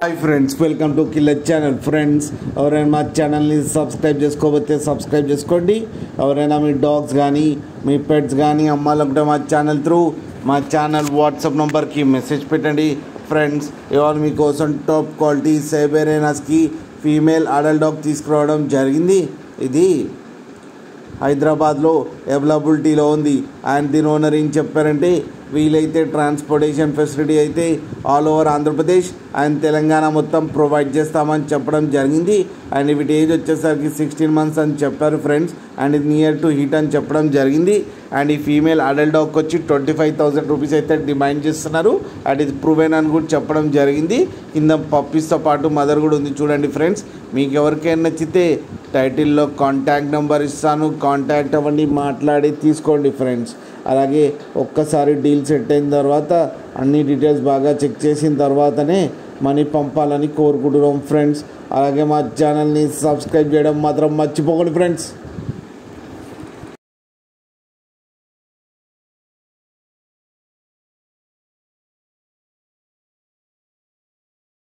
Hi friends, welcome to killer channel. Friends, ఎవరైనా మా ఛానల్ని సబ్స్క్రైబ్ చేసుకోకపోతే సబ్స్క్రైబ్ చేసుకోండి. ఎవరైనా మీ డాగ్స్ కానీ మీ పెట్స్ కానీ అమ్మాలనుకుంటే మా ఛానల్ వాట్సాప్ నెంబర్కి మెసేజ్ పెట్టండి. ఫ్రెండ్స్, ఇవాళ మీకోసం top quality Siberian husky female adult dog తీసుకురావడం జరిగింది. ఇది హైదరాబాద్లో అవైలబిలిటీలో ఉంది. అండ్ దీని ఓనర్ ఏం చెప్పారంటే, వీలైతే ట్రాన్స్పోర్టేషన్ ఫెసిలిటీ అయితే all over Andhra Pradesh and Telangana మొత్తం ప్రొవైడ్ చేస్తామని చెప్పడం జరిగింది. అండ్ వీటి ఏజ్ వచ్చేసరికి 16 months అని చెప్పారు ఫ్రెండ్స్. అండ్ ఇది నియర్ టు హిట్ అని చెప్పడం జరిగింది. అండ్ ఈ ఫీమేల్ అడల్ట్ డాగ్కి వచ్చి 25,000 రూపీస్ అయితే డిమాండ్ చేస్తున్నారు. అండ్ ఇది ప్రూవెన్ అని కూడా చెప్పడం జరిగింది. కింద పప్పీస్తో పాటు మదర్ కూడా ఉంది. చూడండి ఫ్రెండ్స్, మీకు ఎవరికైనా నచ్చితే టైటిల్లో కాంటాక్ట్ నెంబర్ ఇస్తాను, కాంటాక్ట్ అవ్వండి, మాట్లాడి తీసుకోండి ఫ్రెండ్స్. అలాగే ఒక్కసారి డీల్ సెట్ అయిన తర్వాత అన్ని డీటెయిల్స్ బాగా చెక్ చేసిన తర్వాతనే మనీ పంపాలని కోరుకుంటున్నాం ఫ్రెండ్స్. అలాగే మా ఛానల్ని సబ్స్క్రైబ్ చేయడం మాత్రం మర్చిపోకండి ఫ్రెండ్స్.